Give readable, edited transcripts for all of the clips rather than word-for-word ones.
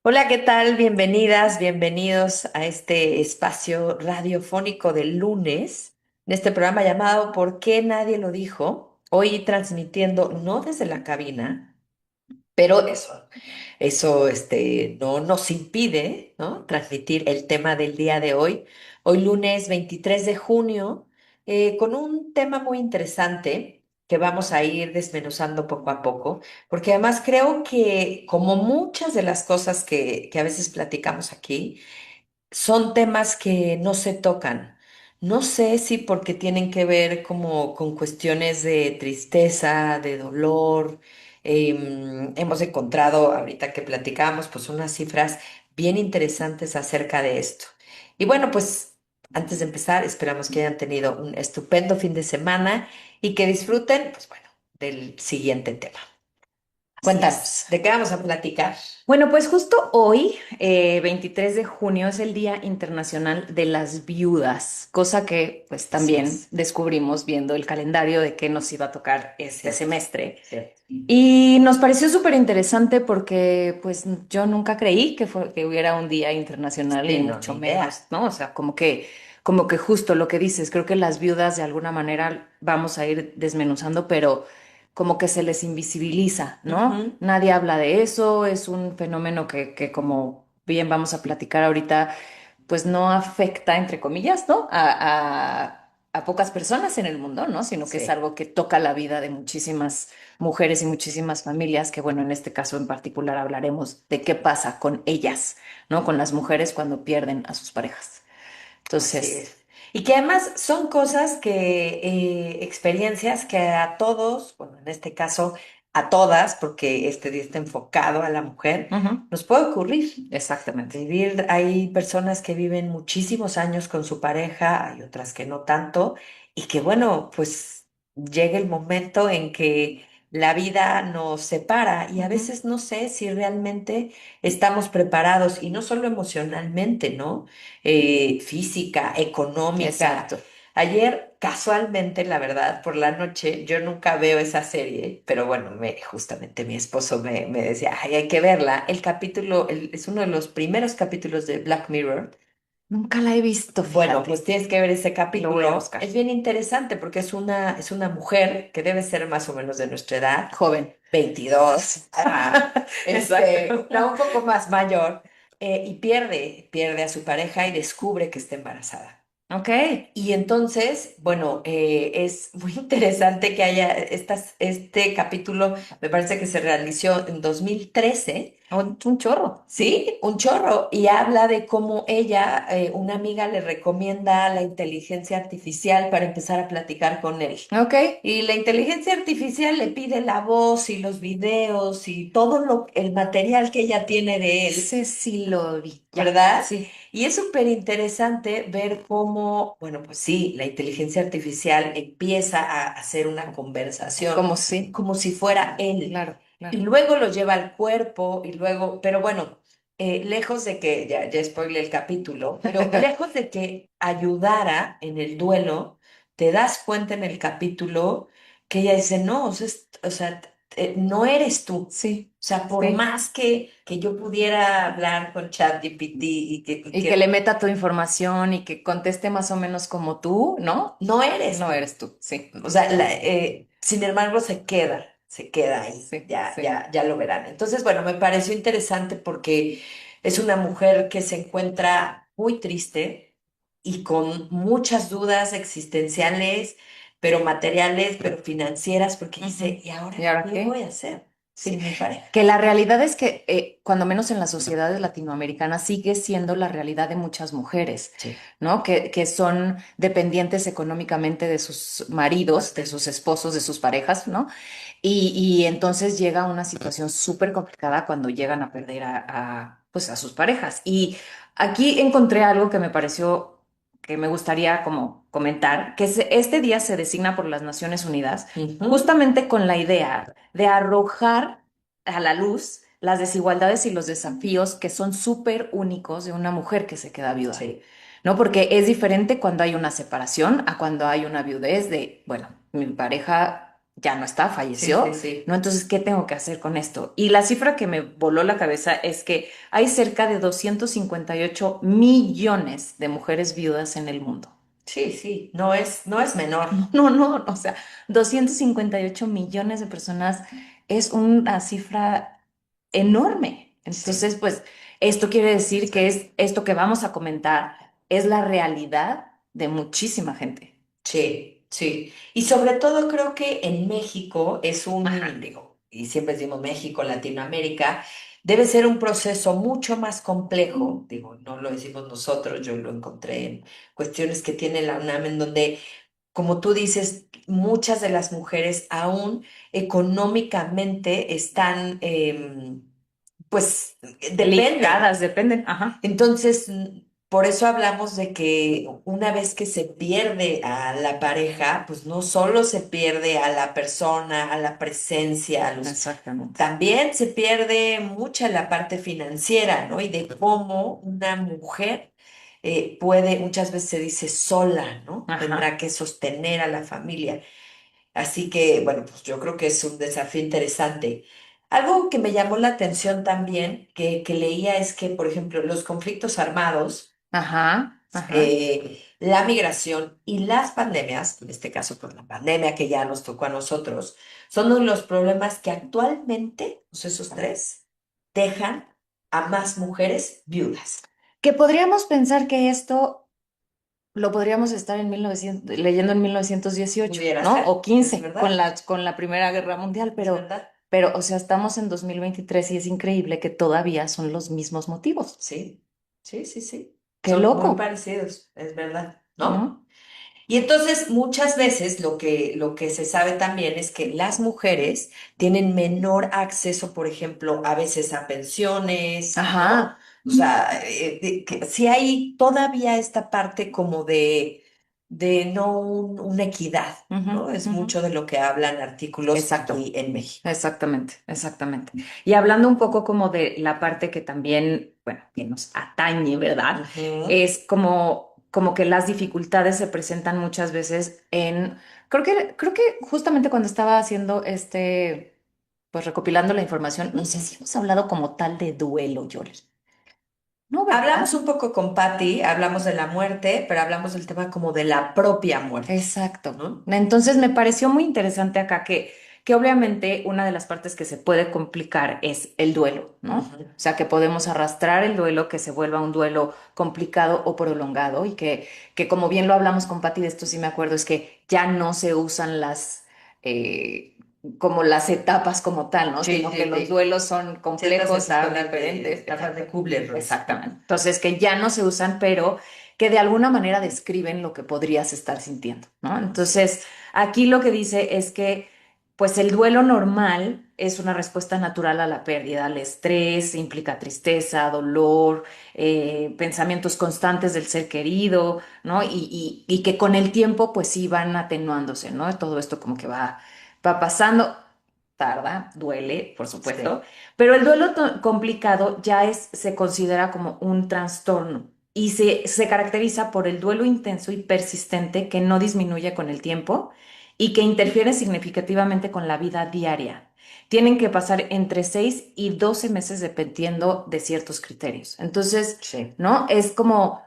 Hola, ¿qué tal? Bienvenidas, bienvenidos a este espacio radiofónico del lunes, en este programa llamado ¿Por qué nadie lo dijo? Hoy transmitiendo no desde la cabina, pero eso no nos impide, ¿no? Transmitir el tema del día de hoy, hoy lunes 23 de junio, con un tema muy interesante que vamos a ir desmenuzando poco a poco, porque además creo que como muchas de las cosas que a veces platicamos aquí, son temas que no se tocan. No sé si porque tienen que ver como con cuestiones de tristeza, de dolor. Hemos encontrado, ahorita que platicamos, pues unas cifras bien interesantes acerca de esto. Y bueno, pues antes de empezar, esperamos que hayan tenido un estupendo fin de semana y que disfruten, pues bueno, del siguiente tema. Así es. Cuéntanos, ¿de qué vamos a platicar? Bueno, pues justo hoy, 23 de junio, es el Día Internacional de las Viudas, cosa que pues Así también es, descubrimos viendo el calendario de qué nos iba a tocar este cierto, semestre. cierto. Y nos pareció súper interesante porque pues yo nunca creí que hubiera un Día Internacional y Sí, no, mucho ni menos, idea. ¿no? O sea, como que justo lo que dices, creo que las viudas de alguna manera vamos a ir desmenuzando, pero como que se les invisibiliza, ¿no? Ujú. Nadie habla de eso, es un fenómeno que como bien vamos a platicar ahorita, pues no afecta, entre comillas, ¿no? A pocas personas en el mundo, ¿no? Sino que es Sí, algo que toca la vida de muchísimas mujeres y muchísimas familias, que bueno, en este caso en particular hablaremos de qué pasa con ellas, ¿no? Con las mujeres cuando pierden a sus parejas. así Entonces, es. Y que además son cosas experiencias que a todos, bueno, en este caso a todas, porque este día está enfocado a la mujer, ujú, nos puede ocurrir. exactamente. Vivir, hay personas que viven muchísimos años con su pareja, hay otras que no tanto, y que bueno, pues llega el momento en que la vida nos separa y a Ujú, veces no sé si realmente estamos preparados, y no solo emocionalmente, ¿no? Física, económica. exacto. Ayer, casualmente, la verdad, por la noche, yo nunca veo esa serie, pero bueno, justamente mi esposo me decía, ay, hay que verla. El capítulo, es uno de los primeros capítulos de Black Mirror. Nunca la he visto, Bueno, pues fíjate. tienes que ver ese Lo voy a capítulo. buscar. Es bien interesante porque es una mujer que debe ser más o menos de nuestra edad, Joven. 22, Exacto. no, un poco más mayor, y pierde a su pareja y descubre que está embarazada. Ok. Y entonces, bueno, es muy interesante que haya este capítulo, me parece que se realizó en 2013. Un chorro. Sí, un chorro. Y habla de cómo ella, una amiga le recomienda la inteligencia artificial para empezar a platicar con él. Ok. Y la inteligencia artificial le pide la voz y los videos y el material que ella tiene de él, Ese sí lo vi. Ya. ¿verdad? Sí. Y es súper interesante ver cómo, bueno, pues sí, la inteligencia artificial empieza a hacer una conversación Como sí. como si fuera él. Claro, Y claro. luego lo lleva al cuerpo y luego, pero bueno, lejos de que, ya spoilé el capítulo, pero lejos de que ayudara en el duelo, te das cuenta en el capítulo que ella dice, no, o sea, no eres tú. Sí, O sea, por sí. más que yo pudiera hablar con ChatGPT y que, y Y que le que meta tu información y que conteste más o menos como tú, ¿no? no eres No tú. eres tú. Sí, O sea, sin embargo, se queda ahí. sí, Ya, sí. ya, ya lo verán. Entonces, bueno, me pareció interesante porque es una mujer que se encuentra muy triste y con muchas dudas existenciales, pero materiales, pero financieras, porque Ujú. dice, ¿y ahora ¿Y ahora qué voy qué? a hacer Sí. sin mi pareja? Que la realidad es que, cuando menos en las sociedades latinoamericanas, sigue siendo la realidad de muchas mujeres, Sí. ¿no? Que son dependientes económicamente de sus maridos, de sus esposos, de sus parejas, ¿no? Y entonces llega una situación súper complicada cuando llegan a perder pues a sus parejas. Y aquí encontré algo que me pareció que me gustaría como comentar, este día se designa por las Naciones Unidas Ujú. justamente con la idea de arrojar a la luz las desigualdades y los desafíos que son súper únicos de una mujer que se queda viuda. Sí. ¿No? Porque es diferente cuando hay una separación a cuando hay una viudez de, bueno, mi pareja ya no está, Sí, falleció, sí, sí. ¿no? Entonces, ¿qué tengo que hacer con esto? Y la cifra que me voló la cabeza es que hay cerca de 258 millones de mujeres viudas en el mundo. Sí, sí, no es menor. No, o sea, 258 millones de personas es una cifra enorme. Sí, Entonces, pues, esto quiere decir que es esto que vamos a comentar, es la realidad de muchísima gente. sí, sí. Y sobre todo creo que en México es Ajá, digo, y siempre decimos México, Latinoamérica, debe ser un proceso mucho más complejo. Digo, no lo decimos nosotros, yo lo encontré en cuestiones que tiene la UNAM, en donde, como tú dices, muchas de las mujeres aún económicamente están, pues, dependen. ligadas, dependen. Ajá, Entonces, por eso hablamos de que una vez que se pierde a la pareja, pues no solo se pierde a la persona, a la presencia, exactamente. también se pierde mucha la parte financiera, ¿no? Y de cómo una mujer puede, muchas veces se dice sola, ¿no? Tendrá Ajá, que sostener a la familia. Así que, bueno, pues yo creo que es un desafío interesante. Algo que me llamó la atención también, que leía, es que, por ejemplo, los conflictos armados, ajá. la migración y las pandemias, en este caso, pues la pandemia que ya nos tocó a nosotros, son uno de los problemas que actualmente, pues esos tres, dejan a más mujeres viudas. Que podríamos pensar que esto lo podríamos estar en 1900, leyendo en 1918, Pudiera ¿no? O ser, es 15 con verdad, con la Primera Guerra Mundial, es verdad. o sea, estamos en 2023 y es increíble que todavía son los mismos motivos. Sí, sí, sí, sí. Qué Son muy loco, parecidos, es verdad, ¿no? ¿no? Y entonces muchas veces lo que se sabe también es que las mujeres tienen menor acceso, por ejemplo, a veces a pensiones, ¿no? Ajá, O sea, que sí hay todavía esta parte como de no una equidad, ujú, ¿no? Es ujú. mucho de lo que hablan artículos Exacto. aquí en México. Exactamente, exactamente. Y hablando un poco como de la parte que también, bueno, que nos atañe, ¿verdad? Ujú. Es como que las dificultades se presentan muchas veces en, creo que justamente cuando estaba haciendo pues recopilando la información, no sé Ujú. si hemos hablado como tal de duelo, Yoli. No, ¿verdad? Hablamos un poco con Patty, hablamos de la muerte, pero hablamos del tema como de la propia muerte, Exacto. ¿no? Entonces me pareció muy interesante acá que obviamente una de las partes que se puede complicar es el duelo, ¿no? Ujú. O sea, que podemos arrastrar el duelo, que se vuelva un duelo complicado o prolongado y que como bien lo hablamos con Patti, de esto sí me acuerdo, es que ya no se usan eh, como las etapas como tal, ¿no? Sí, Sino que sí, los sí. duelos son Sí, estas complejos, escuelas de diferentes. etapas de Kubler-Ross. Exactamente. Entonces, que ya no se usan, pero que de alguna manera describen lo que podrías estar sintiendo, ¿no? Así Entonces, es. aquí lo que dice es que, pues el duelo normal es una respuesta natural a la pérdida, al estrés, implica tristeza, dolor, pensamientos constantes del ser querido, ¿no? Y que con el tiempo, pues sí van atenuándose, ¿no? Todo esto como que va pasando. Tarda, duele, por supuesto, Sí. pero el duelo complicado ya se considera como un trastorno y se caracteriza por el duelo intenso y persistente que no disminuye con el tiempo y que interfiere significativamente con la vida diaria. Tienen que pasar entre 6 y 12 meses dependiendo de ciertos criterios. Entonces, Sí. ¿no? Es como,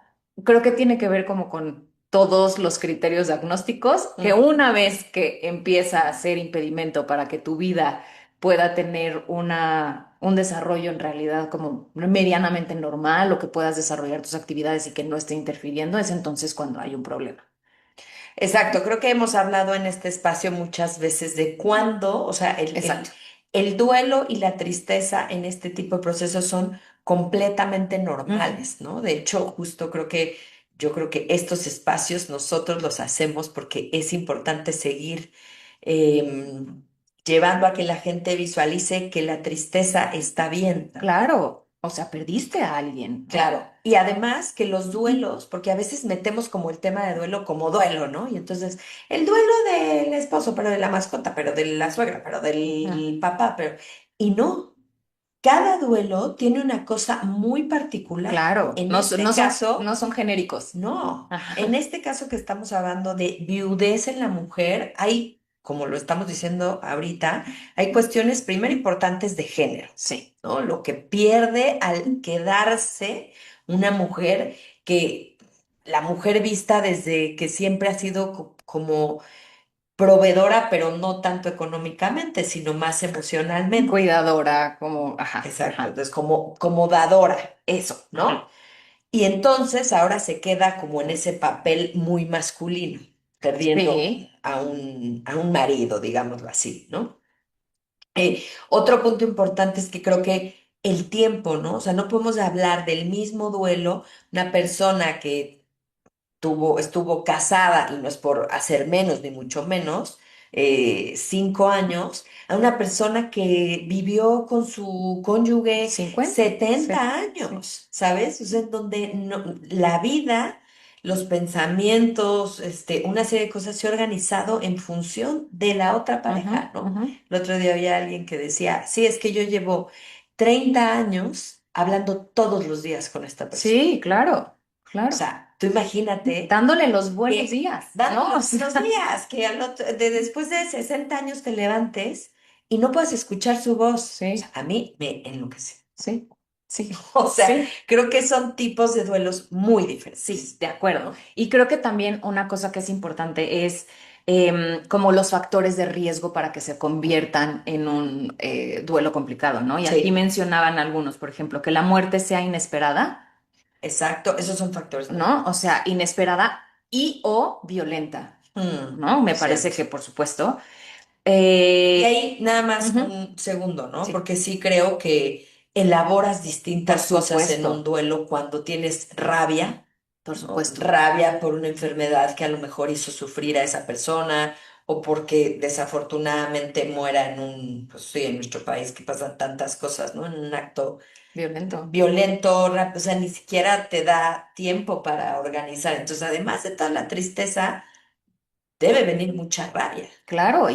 creo que tiene que ver como con todos los criterios diagnósticos, que Ujú. una vez que empieza a ser impedimento para que tu vida pueda tener un desarrollo en realidad como medianamente normal o que puedas desarrollar tus actividades y que no esté interfiriendo, es entonces cuando hay un problema. Exacto, creo que hemos hablado en este espacio muchas veces de cuándo, o sea, Exacto. el duelo y la tristeza en este tipo de procesos son completamente Ujú. normales, ¿no? De hecho, justo yo creo que estos espacios nosotros los hacemos porque es importante seguir em, llevando a que la gente visualice que la tristeza está bien también. Claro, o sea, perdiste a alguien, ¿no? Claro, y además que los duelos, porque a veces metemos como el tema de duelo como duelo, ¿no? Y entonces el duelo del esposo, pero de la mascota, pero de la suegra, pero Ah, del papá, pero... Y no, cada duelo tiene una cosa muy particular. claro, En este no caso, son genéricos. no. En Ajá. este caso que estamos hablando de viudez en la mujer, hay... como lo estamos diciendo ahorita, hay cuestiones primero importantes de género, Sí, ¿no? Lo que pierde al quedarse una mujer que la mujer vista desde que siempre ha sido como proveedora, pero no tanto económicamente, sino más emocionalmente. cuidadora, como, ajá, Exacto, ajá, entonces como dadora, eso, ajá. ¿no? Y entonces ahora se queda como en ese papel muy masculino, perdiendo Sí, a un marido, digámoslo así, ¿no? Otro punto importante es que creo que el tiempo, ¿no? O sea, no podemos hablar del mismo duelo, una persona que estuvo casada, y no es por hacer menos, ni mucho menos, 5 años, a una persona que vivió con su cónyuge 50, sí, 70 sí. años, ¿sabes? O sea, en donde la vida, los pensamientos, una serie de cosas se ha organizado en función de la otra Ujú, pareja, ¿no? ujú. El otro día había alguien que decía, sí, es que yo llevo 30 años hablando todos los días con esta persona. Sí, claro, O claro. sea, tú imagínate Dándole los buenos que días, dándole ¿no? O los buenos sea, días, que después de 60 años te levantes y no puedas escuchar su voz. O sea, sí, a mí me enloquece. sí, sí, O sea, sí. creo que son tipos de duelos muy Sí, diferentes, de acuerdo. ¿no? Y creo que también una cosa que es importante es como los factores de riesgo para que se conviertan en un duelo complicado, ¿no? Y aquí Sí, mencionaban algunos, por ejemplo, que la muerte sea inesperada, exacto. Esos son factores muy ¿no? O importantes. sea, inesperada y o violenta, ¿no? Me parece Cierto. que, por supuesto. Y Eh, ahí nada más ujú, un segundo, ¿no? sí, Porque sí creo que elaboras por distintas cosas en un supuesto, duelo cuando tienes rabia, por ¿no? supuesto. Rabia por una enfermedad que a lo mejor hizo sufrir a esa persona o porque desafortunadamente muera en pues sí, en nuestro país que pasan tantas cosas, ¿no? En un acto Violento. violento, o sea, ni siquiera te da tiempo para organizar. Entonces, además de toda la tristeza, debe venir mucha rabia. Claro,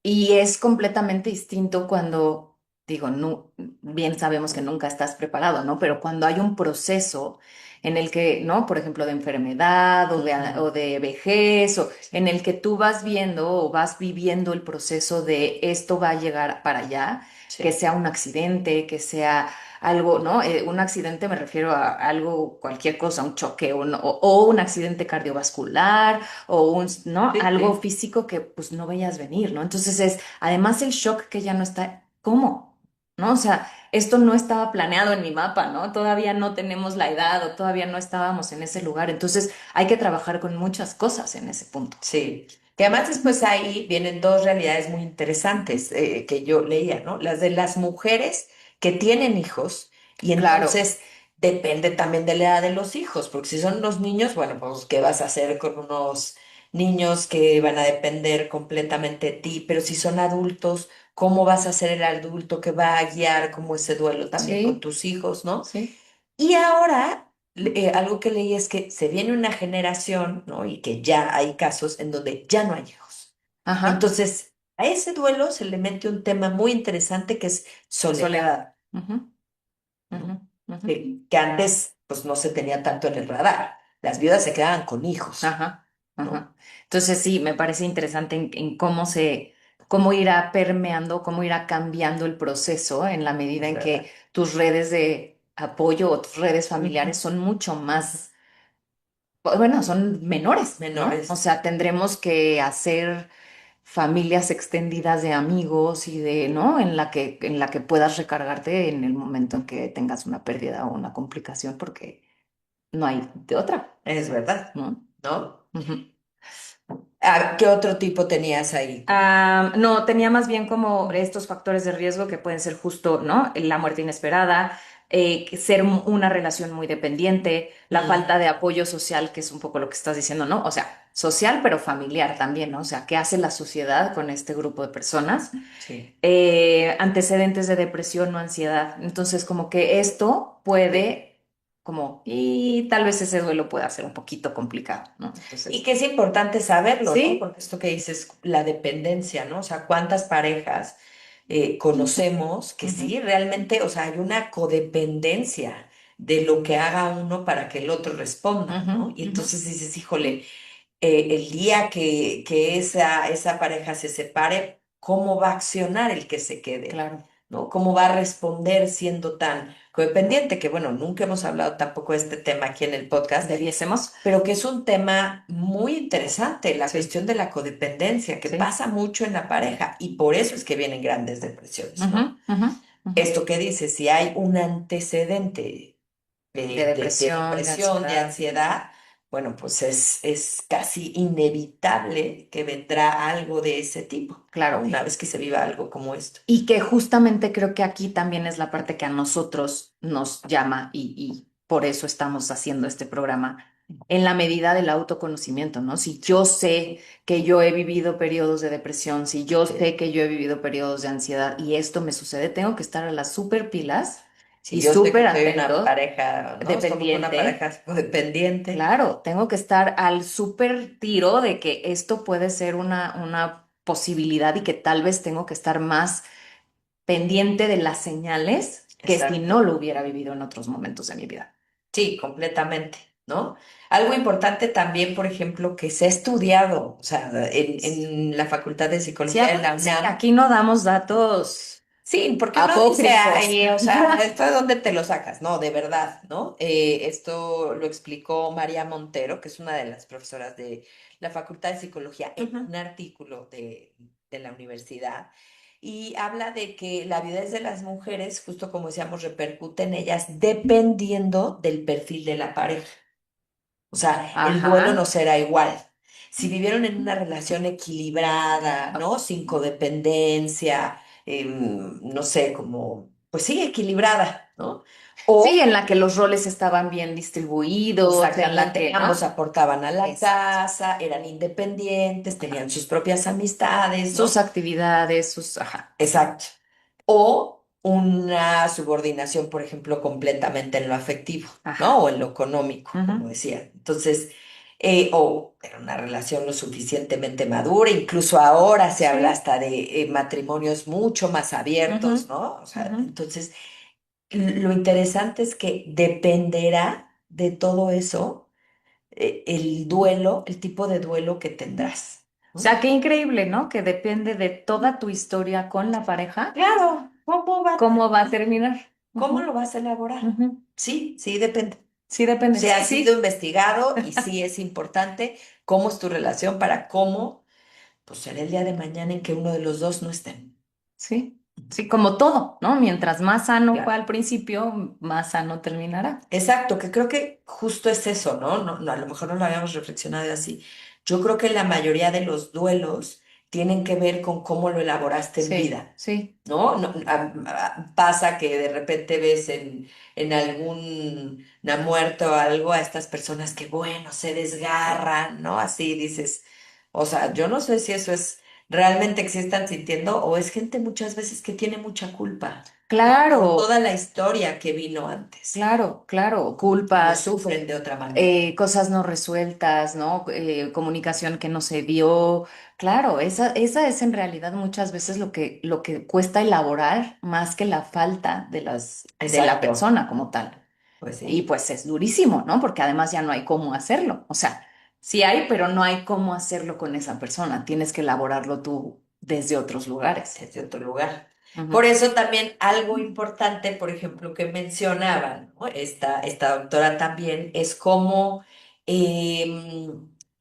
y es completamente distinto cuando, digo, no, bien sabemos que nunca estás preparado, ¿no? Pero cuando hay un proceso en el que, ¿no? Por ejemplo, de enfermedad o Ujú. de vejez, o en Sí, el que tú vas viendo o vas viviendo el proceso de esto va a llegar para allá, que sí, sea un accidente, que sea algo, ¿no? Un accidente me refiero a algo, cualquier cosa, un choque o un accidente cardiovascular o un, ¿no? sí, Algo sí. físico que pues no veías venir, ¿no? Entonces es, además el shock que ya no está, ¿cómo? ¿No? O sea, esto no estaba planeado en mi mapa, ¿no? Todavía no tenemos la edad o todavía no estábamos en ese lugar. Entonces hay que trabajar con muchas cosas en ese punto. Sí, que además después ahí vienen dos realidades muy interesantes que yo leía, ¿no? Las de las mujeres que tienen hijos y Claro, entonces depende también de la edad de los hijos, porque si son unos niños, bueno, pues ¿qué vas a hacer con unos niños que van a depender completamente de ti? Pero si son adultos, ¿cómo vas a ser el adulto que va a guiar como ese duelo también con sí, tus hijos, ¿no? sí. Y ahora, algo que leí es que se viene una generación, ¿no? Y que ya hay casos en donde ya no hay hijos. Ajá, Entonces, a ese duelo se le mete un tema muy interesante que es soledad, soledad. Ujú, ujú, ¿no? ujú. Que antes, pues, no se tenía tanto en el radar. Las viudas se quedaban con hijos, Ajá, ¿no? ajá. Entonces sí, me parece interesante en cómo irá permeando, cómo irá cambiando el proceso en la medida Es en que verdad. tus redes de apoyo o tus redes familiares Ujú. son mucho más, bueno, son menores, ¿no? O Menores. sea, tendremos que hacer familias extendidas de amigos y de, ¿no? En la que puedas recargarte en el momento en que tengas una pérdida o una complicación, porque no hay de otra, Es verdad, ¿no? ¿no? Ujú. ¿Qué otro tipo tenías ahí? No, tenía más bien como estos factores de riesgo que pueden ser justo, ¿no? La muerte inesperada, que ser una relación muy dependiente, la Mm, falta de apoyo social, que es un poco lo que estás diciendo, ¿no? O sea, social pero familiar también, ¿no? O sea, ¿qué hace la sociedad con este grupo de personas? sí, Antecedentes de depresión o ansiedad. Entonces, como que esto sí. puede, como, y tal vez ese duelo pueda ser un poquito complicado, ¿no? Y Entonces, que es importante saberlo, ¿no? sí. Porque esto que dices, la dependencia, ¿no? O sea, ¿cuántas parejas conocemos que Ujú, sí, realmente, o sea, hay una codependencia de lo que haga uno para que el otro responda, ujú, ¿no? Y ujú. entonces dices, híjole, el día que esa pareja se separe, ¿cómo va a accionar el que se quede? Claro. ¿No? ¿Cómo va a responder siendo tan codependiente? Que bueno, nunca hemos hablado tampoco de este tema aquí en el podcast, ¿Debiésemos? pero que es un tema muy interesante, la Sí, cuestión de la codependencia, que sí. pasa mucho en la pareja y por eso es que vienen grandes depresiones, Ujú, ¿no? ujú, ujú. Esto que dice, si hay un antecedente De de depresión, de depresión, de ansiedad. ansiedad, bueno, pues es casi inevitable que vendrá algo de ese tipo, ¿no? Claro. Una vez que se viva algo como esto. Y que justamente creo que aquí también es la parte que a nosotros nos llama y por eso estamos haciendo este programa, en la medida del autoconocimiento, ¿no? Si yo sé que yo he vivido periodos de depresión, si yo sé que yo he vivido periodos de ansiedad y esto me sucede, tengo que estar a las super pilas Si y yo sé súper que soy una atento, pareja, ¿no? Somos una dependiente. pareja codependiente. Claro, tengo que estar al súper tiro de que esto puede ser una posibilidad y que tal vez tengo que estar más pendiente de las señales que si Exacto. no lo hubiera vivido en otros momentos de mi vida. Sí, completamente, ¿no? Algo importante también, por ejemplo, que se ha estudiado, o sea, en la Facultad de Sí, Psicología de la acuérdense que UNAM. aquí no damos datos Sí, porque uno dice, apócrifos. ay, o sea, ¿esto de dónde te lo sacas? No, de verdad, ¿no? Esto lo explicó María Montero, que es una de las profesoras de la Facultad de Psicología, en Ujú. un artículo de la universidad, y habla de que la viudez de las mujeres, justo como decíamos, repercute en ellas dependiendo del perfil de la pareja. O sea, el duelo no Ajá. será igual. Si vivieron en una relación equilibrada, ¿no? Sin codependencia, no sé, como, pues sí, equilibrada, ¿no? Sí, O en la que los roles estaban bien distribuidos, en la exactamente, que, ambos ¿no? aportaban a la Exacto. casa, eran independientes, Ajá. tenían sus propias amistades, Sus ¿no? actividades, sus... Ajá. Exacto. O una subordinación, por ejemplo, completamente en lo afectivo, ¿no? Ajá. O en lo económico, como Ujú. decía. Entonces, o era una relación lo suficientemente madura, incluso ahora se habla Sí. hasta de matrimonios mucho más Ujú, abiertos, ¿no? O sea, ujú. entonces, lo interesante es que dependerá de todo eso, el duelo, el tipo de duelo que tendrás, O ¿no? sea, qué increíble, ¿no? Que depende de toda tu historia con la pareja, Claro, cómo va a terminar. cómo Ujú, lo vas a elaborar? ujú. Sí, sí, depende. Sí, depende. Se ha sido Sí, investigado y sí es importante cómo es tu relación para cómo, pues será el día de mañana en que uno de los dos no esté. sí, sí, como todo, ¿no? Mientras más sano fue Claro. al principio, más sano terminará. Exacto, que creo que justo es eso, ¿no? No, a lo mejor no lo habíamos reflexionado así. Yo creo que la mayoría de los duelos tienen que ver con cómo lo elaboraste en Sí, vida. sí, ¿No? Pasa que de repente ves en alguna muerte o algo a estas personas que, bueno, se desgarran, ¿no? Así dices, o sea, yo no sé si eso es realmente que sí están sintiendo o es gente muchas veces que tiene mucha culpa, ¿no? Por claro, toda la historia que vino antes claro, claro. y lo Culpas, sufren de otra manera. cosas no resueltas, ¿no? Comunicación que no se dio. Claro, esa es en realidad muchas veces lo que cuesta elaborar más que la falta de la Exacto, persona como tal. pues Y sí, pues es durísimo, ¿no? Porque además ya no hay cómo hacerlo. O sea, sí hay, pero no hay cómo hacerlo con esa persona. Tienes que elaborarlo tú desde otros lugares. desde otro lugar. Por Ujú, eso también algo importante, por ejemplo, que mencionaban, ¿no? Esta doctora también, es cómo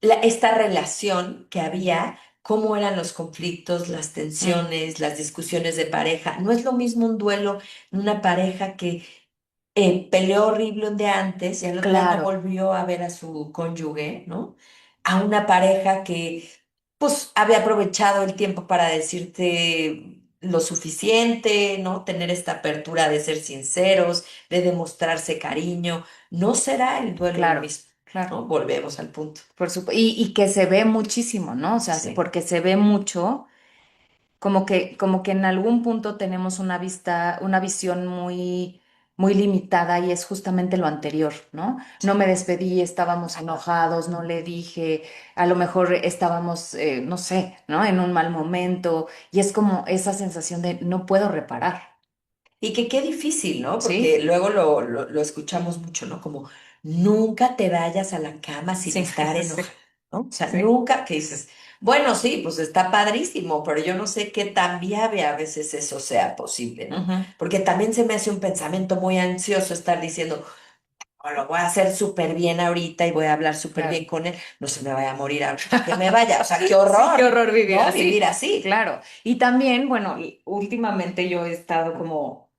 esta relación que había, cómo eran los conflictos, las mm, tensiones, las discusiones de pareja. No es lo mismo un duelo en una pareja que peleó horrible un día antes y al otro día no claro, volvió a ver a su cónyuge, ¿no? A una pareja que pues había aprovechado el tiempo para decirte lo suficiente, ¿no? Tener esta apertura de ser sinceros, de demostrarse cariño. No será el duelo lo claro, mismo, claro. ¿no? Volvemos al punto. Por supuesto. Y que se ve muchísimo, ¿no? O sea, Sí. porque se ve mucho. Como que en algún punto tenemos una vista, una visión muy limitada y es justamente lo anterior, ¿no? No me despedí, estábamos enojados, no le dije, a lo mejor estábamos, no sé, ¿no? En un mal momento y es como esa sensación de no puedo reparar, Y que qué difícil, ¿no? Porque ¿sí? luego lo escuchamos mucho, ¿no? Como nunca te vayas a la cama sin Sí, estar sí, enojado. ¿no? O sea, Sí. nunca que dices, bueno, sí, pues está padrísimo, pero yo no sé qué tan viable a veces eso sea posible, ¿no? Ujú, Porque también se me hace un pensamiento muy ansioso estar diciendo, "Oh, lo voy a hacer súper bien ahorita y voy a hablar súper bien claro. con él, no se me vaya a morir ahorita que me vaya, o sea, qué Sí, qué horror, horror vivir ¿no? así. Vivir así. Claro. Y también, bueno, últimamente yo he estado como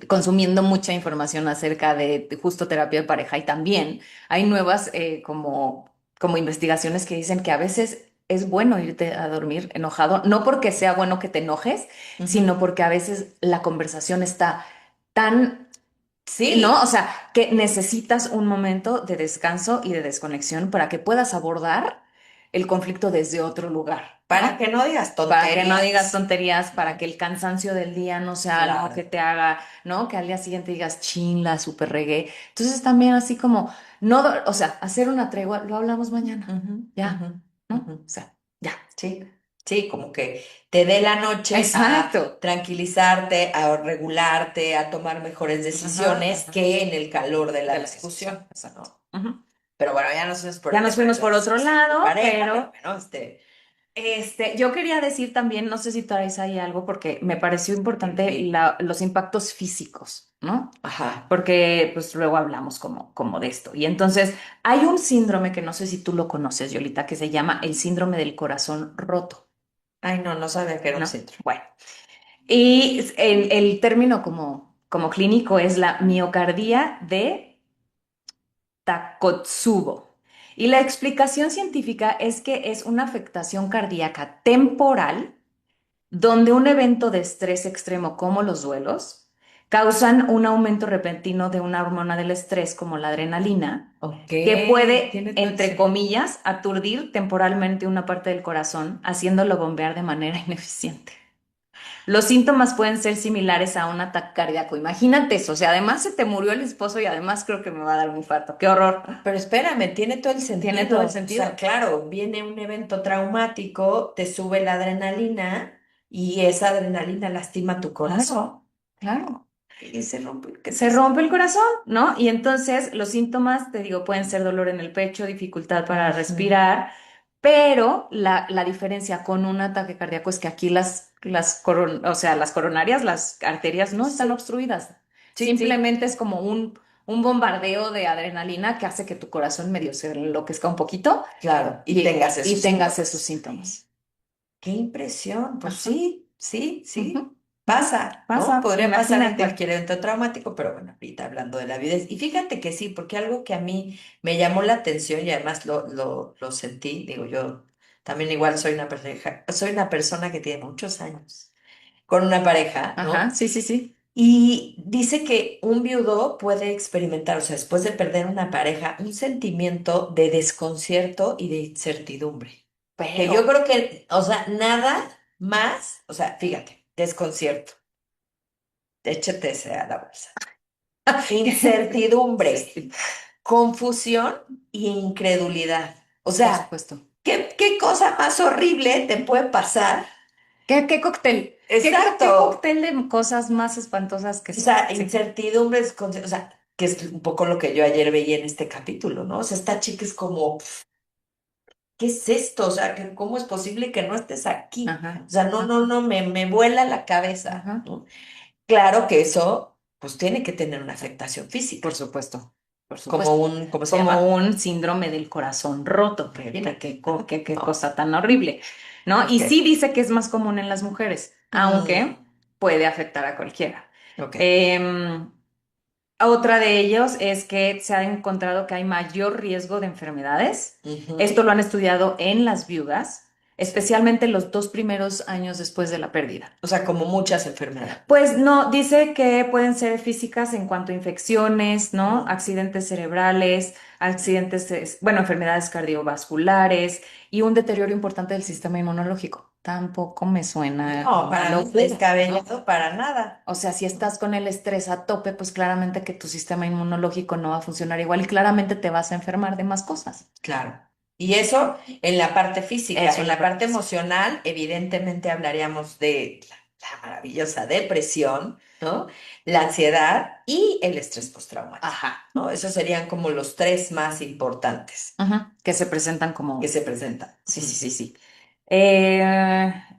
consumiendo mucha información acerca de justo terapia de pareja y también hay nuevas como investigaciones que dicen que a veces es bueno irte a dormir enojado, no porque sea bueno que te enojes, Ujú. sino porque a veces la conversación está tan, ¿no? O Sí, sea, que necesitas un momento de descanso y de desconexión para que puedas abordar el conflicto desde otro lugar, para ¿no? que no digas Para que no digas tonterías, tonterías, para que ¿no? el cansancio del día no sea algo que Claro. te haga, ¿no? Que al día siguiente digas, chin, la super regué. Entonces también así como, no, o sea, hacer una tregua, lo hablamos mañana, Ujú, ujú, ya, ¿no? ujú. O sea, ya. Sí, sí, como que te dé la noche a Exacto. tranquilizarte, a regularte, a tomar mejores Ajá, decisiones ajá. que en el calor de la De la discusión, discusión, exacto. ¿no? Ujú. Pero bueno, ya nos fuimos por Ya el nos tema de fuimos por las otro de lado, pareja, pero pero bueno, yo quería decir también, no sé si traes ahí algo, porque me pareció dime, importante dime. los impactos físicos, ¿no? Ajá. Porque pues luego hablamos como de esto. Y entonces hay un síndrome que no sé si tú lo conoces, Yolita, que se llama el síndrome del corazón roto, Ay, no, no sabía que era un ¿no? centro. Bueno, y el término como clínico es la miocardía de Takotsubo. Y la explicación científica es que es una afectación cardíaca temporal donde un evento de estrés extremo como los duelos causan un aumento repentino de una hormona del estrés como la adrenalina, Ok, que puede, tiene todo el entre sentido. comillas, aturdir temporalmente una parte del corazón, haciéndolo bombear de manera ineficiente. Los síntomas pueden ser similares a un ataque cardíaco. Imagínate eso. O sea, además se te murió el esposo y además creo que me va a dar un infarto. ¡Qué horror! Pero espérame, tiene todo el Tiene todo el sentido. O sea, sentido. claro, viene un evento traumático, te sube la adrenalina y esa adrenalina lastima tu corazón. Claro, claro. Y se rompe, qué Se triste. rompe el corazón, ¿no? Y entonces los síntomas, te digo, pueden ser dolor en el pecho, dificultad para Ujú. respirar, pero la diferencia con un ataque cardíaco es que aquí o sea, las coronarias, las arterias no están Sí, obstruidas. sí, sí, Simplemente es como un bombardeo de adrenalina que hace que tu corazón medio se enloquezca un poquito claro. Y y, tengas y esos tengas esos síntomas. síntomas. Qué impresión. Pues Ajá, sí, sí, ujú, sí. ujú. Pasa, ¿no? Pasa, Podría pasar en imagínate. cualquier evento traumático, pero bueno, ahorita hablando de la vida. Y fíjate que sí, porque algo que a mí me llamó la atención y además lo sentí, digo yo, también igual soy una persona que tiene muchos años con una pareja, Ajá, ¿no? sí, sí, sí. Y dice que un viudo puede experimentar, o sea, después de perder una pareja, un sentimiento de desconcierto y de incertidumbre. Que yo Pero, creo que, o sea, nada más, o sea, fíjate, desconcierto, échate ese a la bolsa. Incertidumbre, sí, confusión y incredulidad. O por sea, supuesto. ¿qué cosa más horrible te puede pasar? ¿Qué cóctel? ¿Qué Exacto. cóctel de cosas más espantosas que O eso? sea, Sí. incertidumbre, o sea, que es un poco lo que yo ayer veía en este capítulo, ¿no? O sea, esta chica es como, ¿qué es esto? O sea, ¿cómo es posible que no estés aquí? Ajá, O sea, no, no, ajá, no, me vuela la cabeza, ajá. ¿no? Claro que eso, pues tiene que tener una afectación física, Por supuesto, por como supuesto. ¿cómo se Como llama? un síndrome del corazón roto. Imagínate. Qué No, cosa tan horrible, ¿no? Y ok. sí dice que es más común en las mujeres, Mm, aunque puede afectar a cualquiera. ok. Em, Otra de ellos es que se ha encontrado que hay mayor riesgo de enfermedades. Esto Ujú. lo han estudiado en las viudas, Sí. especialmente los 2 primeros años después de la pérdida. O sea, como muchas enfermedades. Pues no, dice que pueden ser físicas en cuanto a infecciones, ¿no? Mm. Accidentes cerebrales, bueno, enfermedades cardiovasculares y un deterioro importante del sistema inmunológico. Tampoco me suena No, una para nada locura, ¿no? descabellado, para nada. O sea, si estás con el estrés a tope, pues claramente que tu sistema inmunológico no va a funcionar igual y claramente te vas a enfermar de más cosas. Claro. Y eso en la parte física, Eso en en la la parte parte física. emocional, evidentemente hablaríamos de la maravillosa depresión, ¿no? La ansiedad y el estrés postraumático, Ajá. ¿no? Esos serían como los tres más importantes Ujú, que se presentan que como... se presentan. Sí, sí, Ujú. sí, sí.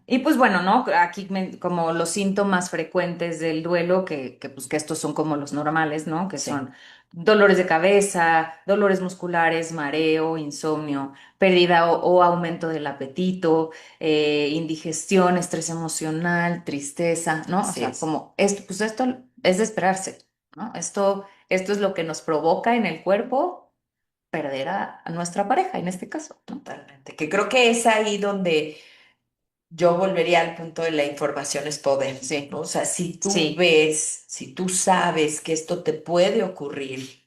Y pues bueno, ¿no? Aquí como los síntomas frecuentes del duelo, pues que estos son como los normales, ¿no? Que Sí, son dolores de cabeza, dolores musculares, mareo, insomnio, pérdida o aumento del apetito, indigestión, estrés emocional, tristeza, ¿no? O así sea, es. como esto, pues esto es de esperarse, ¿no? Esto es lo que nos provoca en el cuerpo perder a nuestra pareja, en este caso, ¿no? Totalmente. Que creo que es ahí donde yo volvería al punto de la información es poder, Sí, ¿no? O sea, si tú sí. ves, si tú sabes que esto te puede ocurrir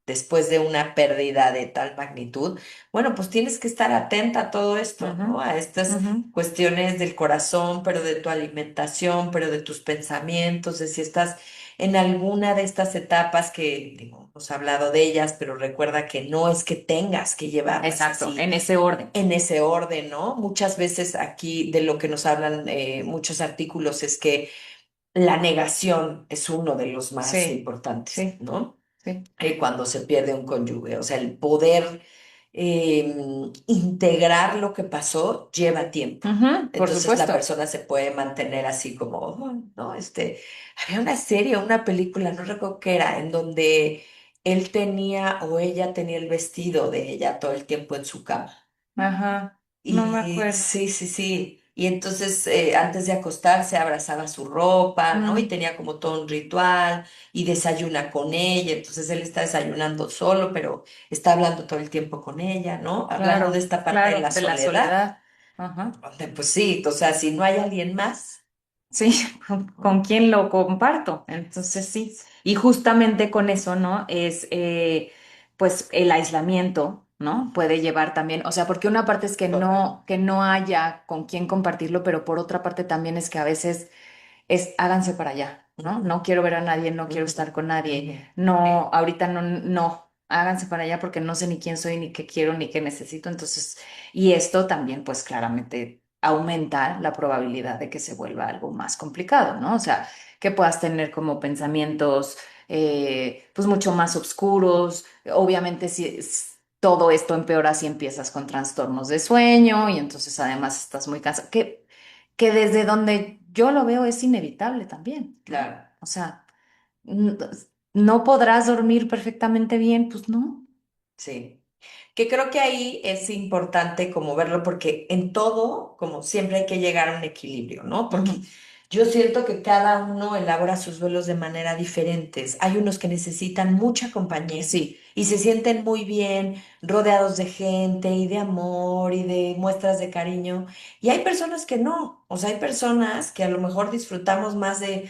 después de una pérdida de tal magnitud, bueno, pues tienes que estar atenta a todo esto, Ujú, ¿no? A estas ujú, cuestiones del corazón, pero de tu alimentación, pero de tus pensamientos, de si estás en alguna de estas etapas que, digo, hemos hablado de ellas, pero recuerda que no es que tengas que llevarlas exacto, así en ese orden. en ese orden, ¿no? Muchas veces aquí de lo que nos hablan muchos artículos es que la negación es uno de los más Sí, importantes, sí, ¿no? sí. Cuando se pierde un cónyuge, o sea, el poder integrar lo que pasó lleva tiempo. Ujú, por Entonces la supuesto. persona se puede mantener así como, "Oh, no, había una serie, una película, no recuerdo qué era, en donde él tenía o ella tenía el vestido de ella todo el tiempo en su cama. Ajá, no me Y acuerdo. sí, sí, sí. Y entonces antes de acostarse abrazaba su ropa, ¿no? Y Mm, tenía como todo un ritual y desayuna con ella. Entonces él está desayunando solo, pero está hablando todo el tiempo con ella, ¿no? Hablando de claro, esta parte de claro, la de la soledad. soledad. Ajá. Donde, pues sí, o sea, si no hay alguien más, Sí, con ¿no? quién lo comparto. Entonces sí. Y justamente con eso, ¿no? Es pues el aislamiento, ¿no? Puede llevar también, o sea, porque una parte es Total. que no haya con quién compartirlo, pero por otra parte también es que a veces es háganse para allá, ¿no? Ujú, No quiero ver a nadie, no quiero ujú, estar con ujú. nadie, no, ahorita no, no, háganse para allá porque no sé ni quién soy, ni qué quiero, ni qué necesito. Entonces, y esto también, pues claramente aumenta la probabilidad de que se vuelva algo más complicado, ¿no? O sea, que puedas tener como pensamientos, pues mucho más oscuros. Obviamente, si todo esto empeora si empiezas con trastornos de sueño y entonces además estás muy cansado, que desde donde yo lo veo es inevitable también, ¿no? Claro. O sea, n- no podrás dormir perfectamente bien, pues no. Sí, que creo que ahí es importante como verlo porque en todo, como siempre hay que llegar a un equilibrio, ¿no? Porque Ujú. yo siento que cada uno elabora sus duelos de manera diferentes. Hay unos que necesitan mucha compañía Sí, y se sienten muy bien rodeados de gente y de amor y de muestras de cariño. Y hay personas que no, o sea, hay personas que a lo mejor disfrutamos más de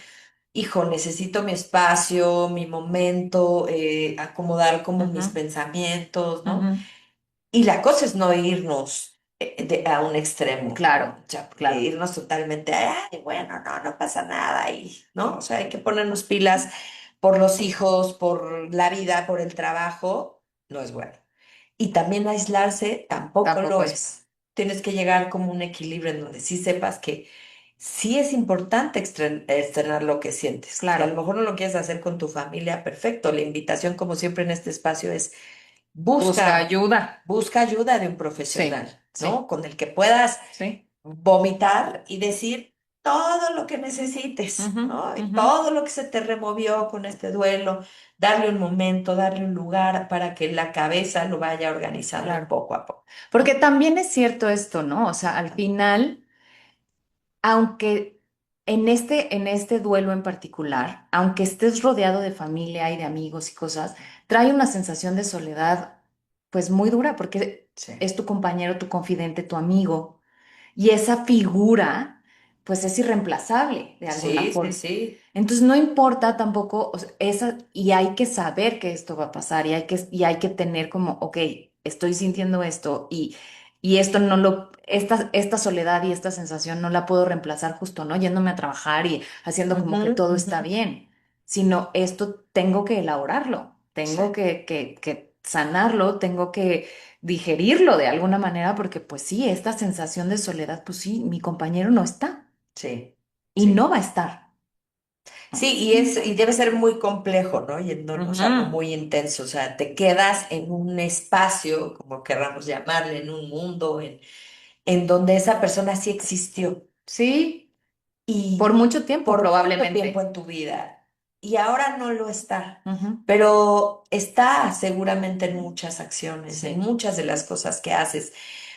hijo, necesito mi espacio, mi momento, acomodar como mis ujú, pensamientos, ¿no? ujú. Y la cosa es no irnos a un extremo, ¿no? Claro, O sea, porque claro, irnos totalmente, ay, bueno, no, no pasa nada, y, ¿no? O sea, hay que ponernos pilas por los hijos, por la vida, por el trabajo, no es bueno. Y también aislarse tampoco lo tampoco es. es. Tienes que llegar como un equilibrio en donde sí sepas que sí es importante externar lo que sientes. Si a lo Claro, mejor no lo quieres hacer con tu familia, perfecto. La invitación, como siempre en este espacio, es busca busca, ayuda. busca ayuda de un Sí, profesional, sí, ¿no? Con el que puedas sí. vomitar y decir todo lo que necesites, Ujú, ¿no? Y ujú. todo lo que se te removió con este duelo, darle un momento, darle un lugar para que la cabeza lo vaya organizando Claro. poco a poco, Porque ¿no? también es cierto esto, ¿no? O sea, al final, aunque en este duelo en particular, aunque estés rodeado de familia y de amigos y cosas, trae una sensación de soledad, pues muy dura, porque Sí, es tu compañero, tu confidente, tu amigo, y esa figura, pues es irreemplazable de alguna sí, sí, forma. sí, Entonces no importa tampoco, o sea, y hay que saber que esto va a pasar, y hay que tener como, ok, estoy sintiendo esto, y esto no lo, esta soledad y esta sensación no la puedo reemplazar justo, ¿no? Yéndome a trabajar y haciendo como ujú, que todo ujú, está bien, sino esto tengo que elaborarlo, sí, tengo que sanarlo, tengo que digerirlo de alguna manera, porque pues sí, esta sensación de soledad, pues sí, mi compañero no está. sí. y no sí. va a estar. Sí, y debe ser muy complejo, ¿no? O sea, no Ujú. muy intenso. O sea, te quedas en un espacio, como querramos llamarle, en un mundo, en donde esa persona sí existió Sí, por y mucho tiempo por mucho tiempo probablemente. en tu vida y ahora no lo está, Ujú. pero está seguramente en muchas acciones, en Sí, muchas de las cosas que haces.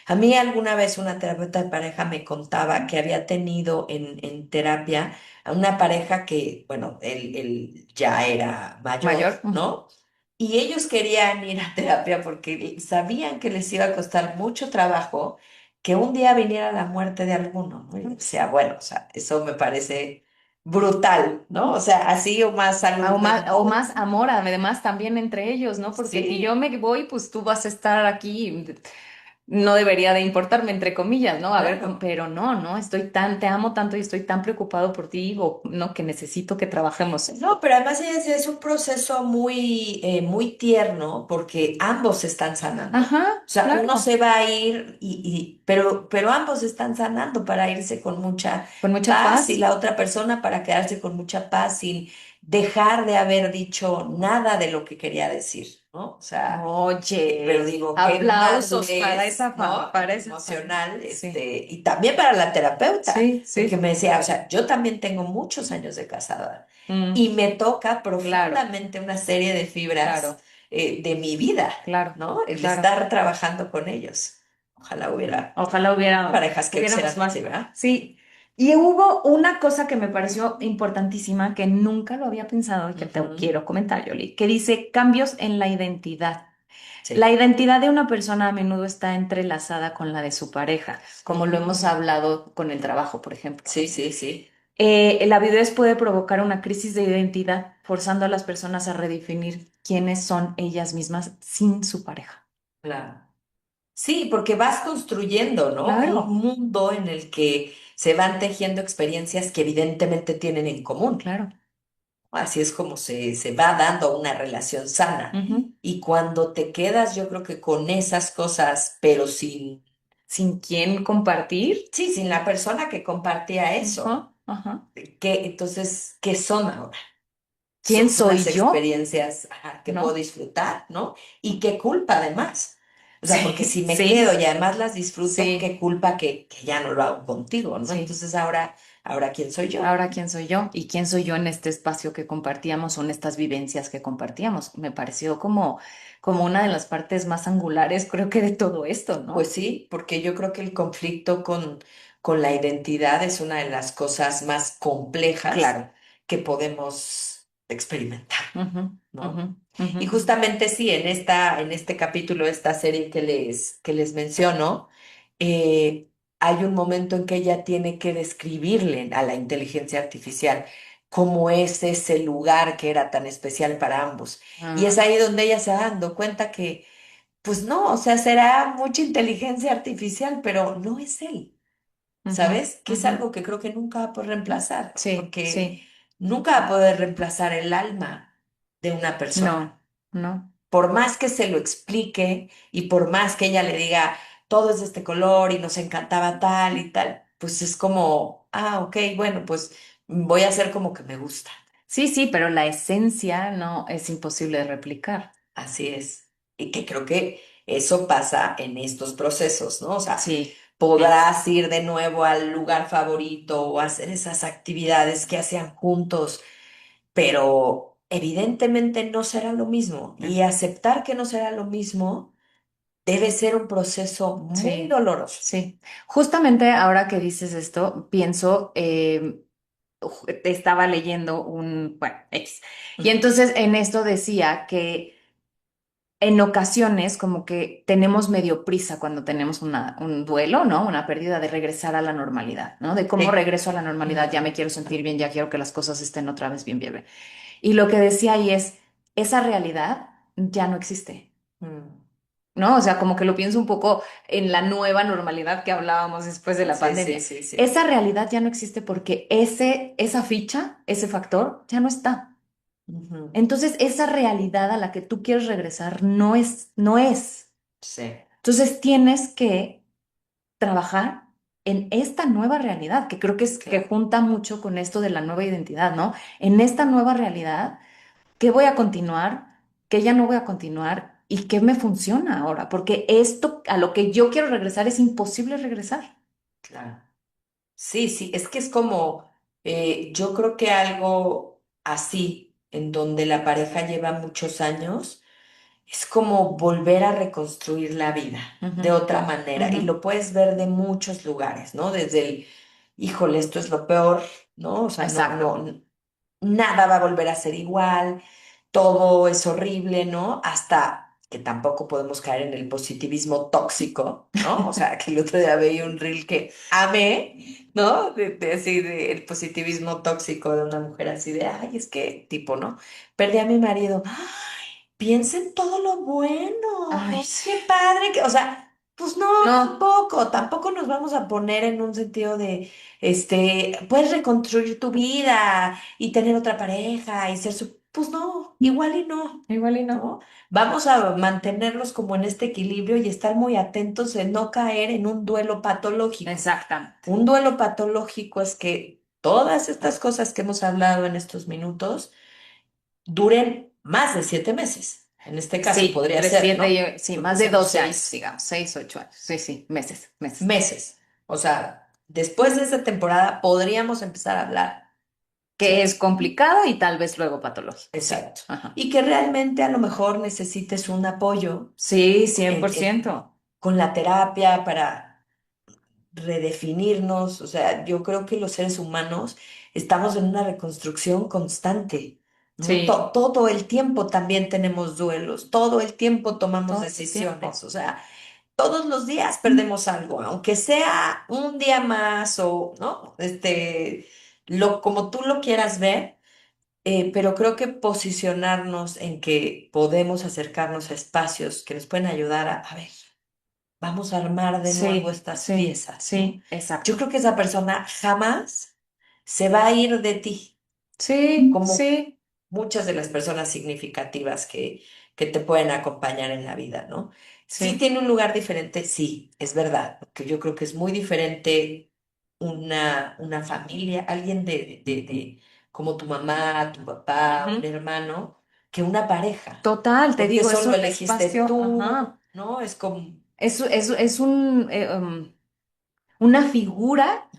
A mí alguna vez una terapeuta de pareja me contaba que había tenido en terapia a una pareja que, bueno, él ya era mayor, mayor. Ujú. ¿no? Y ellos querían ir a terapia porque sabían que les iba a costar mucho trabajo que un día viniera la muerte de alguno, ¿no? Y yo decía, bueno, o sea, eso me parece brutal, ¿no? O sea, así o más salud O mental. más amor, además, también entre ellos, ¿no? Porque si yo Sí, me voy, pues tú vas a estar aquí. No debería de importarme, entre comillas, ¿no? A ver, claro. pero no, no, te amo tanto y estoy tan preocupado por ti, o no, que necesito que trabajemos No, esto. pero además es un proceso muy tierno porque ambos están sanando. Ajá, O sea, uno claro, se va a ir, pero ambos están sanando para irse con mucha con mucha paz y paz. la otra persona para quedarse con mucha paz sin dejar de haber dicho nada de lo que quería decir, ¿no? O sea, pero Oye, digo, qué aplausos para madurez, esa ¿no? para esa familia. Emocional, Sí, y también para la terapeuta, sí, porque sí. me decía, o sea, yo también tengo muchos años de casada y Mm, me toca claro, profundamente una serie de fibras claro, de mi vida, claro, ¿no? El claro. estar trabajando con ellos. Ojalá hubiera Ojalá parejas que hubiéramos sean más. así, ¿verdad? Sí. Y hubo una cosa que me pareció importantísima, que nunca lo había pensado y que te Ujú. quiero comentar, Yoli, que dice cambios en la identidad. La Sí, identidad de una persona a menudo está entrelazada con la de su pareja, como lo hemos sí, hablado con el trabajo, por ejemplo. sí, sí, sí, La viudez puede provocar una crisis de identidad, forzando a las personas a redefinir quiénes son ellas mismas sin su pareja. claro. Sí, porque vas construyendo, ¿no? Un Claro, mundo en el que se van tejiendo experiencias que evidentemente tienen en común. claro. Así es como se va dando una relación sana. Ujú. Y cuando te quedas, yo creo que con esas cosas, pero Sin quién compartir. sí, sin la persona que compartía eso, Ajá, ajá. entonces, ¿qué son ahora? ¿Quién Son soy unas yo? experiencias, ajá, que puedo ¿No? disfrutar, ¿no? Y qué culpa además. O sea, porque Sí, si me sí, quedo y además las disfruto, qué sí, culpa que ya no lo hago contigo, ¿no? sí. Entonces ahora ¿quién soy yo? Ahora, ¿quién soy yo? ¿Y quién soy yo en este espacio que compartíamos o en estas vivencias que compartíamos? Me pareció como una de las partes más angulares, creo que de todo esto, Pues ¿no? sí, porque yo creo que el conflicto con la identidad es una de las cosas más complejas Claro. que podemos experimentar, Ujú, ujú, ¿no? ujú. Y justamente sí, en este capítulo, esta serie que les menciono, eh, hay un momento en que ella tiene que describirle a la inteligencia artificial cómo es ese lugar que era tan especial para ambos. Y es Ah, ahí donde ella se va dando cuenta que pues no, o sea, será mucha inteligencia artificial, pero no es él, ujú, ¿sabes? Que es ujú. algo que creo que nunca va a poder reemplazar, Sí, porque sí. nunca va a poder reemplazar el alma de una persona. No, no. Por más que se lo explique y por más que ella le diga, todo es de este color y nos encantaba tal y tal, pues es como, ok, bueno, pues voy a hacer como que me gusta. Sí, sí, pero la esencia no es imposible de replicar. Así es. Y que creo que eso pasa en estos procesos, ¿no? O sea, Sí, es. podrás ir de nuevo al lugar favorito o hacer esas actividades que hacían juntos, pero evidentemente no será lo mismo. Y aceptar que no será lo mismo debe ser un proceso muy Sí, doloroso. sí. Justamente ahora que dices esto, pienso, estaba leyendo bueno, X. Y Ujú. entonces en esto decía que en ocasiones como que tenemos medio prisa cuando tenemos un duelo, ¿no? Una pérdida de regresar a la normalidad, ¿no? De cómo Sí. regreso a la normalidad, ya me Ujú. quiero sentir bien, ya quiero que las cosas estén otra vez bien, bien, bien. Y lo que decía ahí es, esa realidad ya no existe. Mm. ¿No? O sea, como que lo pienso un poco en la nueva normalidad que hablábamos después de la Sí, sí, pandemia. sí, sí. Esa realidad ya no existe porque esa ficha, ese factor, ya no está. Ujú. Entonces, esa realidad a la que tú quieres regresar no es, no es. Sí. Entonces, tienes que trabajar en esta nueva realidad, que creo que es que junta mucho con esto de la nueva identidad, ¿no? En esta nueva realidad, ¿qué voy a continuar? ¿Qué ya no voy a continuar? ¿Y qué me funciona ahora? Porque esto a lo que yo quiero regresar es imposible regresar. Claro. Sí, sí, es que es como, yo creo que algo así, en donde la pareja lleva muchos años, es como volver a reconstruir la vida Ujú, de otra manera ujú. y lo puedes ver de muchos lugares, ¿no? Desde el, híjole, esto es lo peor, ¿no? O sea, Exacto. nada va a volver a ser igual, todo es horrible, ¿no? Hasta que tampoco podemos caer en el positivismo tóxico, ¿no? O sea, que el otro día veía un reel que amé, ¿no? De así, de el positivismo tóxico de una mujer así de, ay, es que, tipo, ¿no? Perdí a mi marido. Piensa en todo lo bueno, Ay, ¿no? sí. Qué padre que, o sea, pues no, No, tampoco nos vamos a poner en un sentido de, puedes reconstruir tu vida y tener otra pareja y ser su, pues no, igual y no, igual y no. ¿no? Vamos a mantenernos como en este equilibrio y estar muy atentos de no caer en un duelo patológico. Exactamente. Un duelo patológico es que todas estas cosas que hemos hablado en estos minutos duren más de 7 meses. En este caso Sí, podría entre ser, siete ¿no? y sí, Lo más de pusiéramos 12 años, 6 digamos, 6, 8 años. Sí, sí, meses, meses. meses. O sea, después de esa temporada podríamos empezar a hablar, Que es ¿sí? complicado y tal vez luego patológico, sí. Exacto. Ajá. Y que realmente a lo mejor necesites un apoyo Sí, cien por en- ciento. con la terapia para redefinirnos. O sea, yo creo que los seres humanos estamos en una reconstrucción constante, ¿no? Sí, Todo el tiempo también tenemos duelos, todo el tiempo tomamos todo el decisiones. tiempo. O sea, todos los días perdemos algo, aunque sea un día más o, ¿no? Como tú lo quieras ver, pero creo que posicionarnos en que podemos acercarnos a espacios que nos pueden ayudar a ver, vamos a armar de nuevo Sí, estas sí, piezas, ¿no? sí, Yo exacto. creo que esa persona jamás se va a ir de ti, Sí, como sí, muchas de las personas significativas que te pueden acompañar en la vida, ¿no? Sí sí. tiene un lugar diferente, sí, es verdad, que yo creo que es muy diferente una familia, alguien como tu mamá, tu papá, un Ujú. hermano, que una pareja, Total, te porque digo, eso es lo un elegiste espacio, tú, ajá. ¿no? Es como, Es un, una figura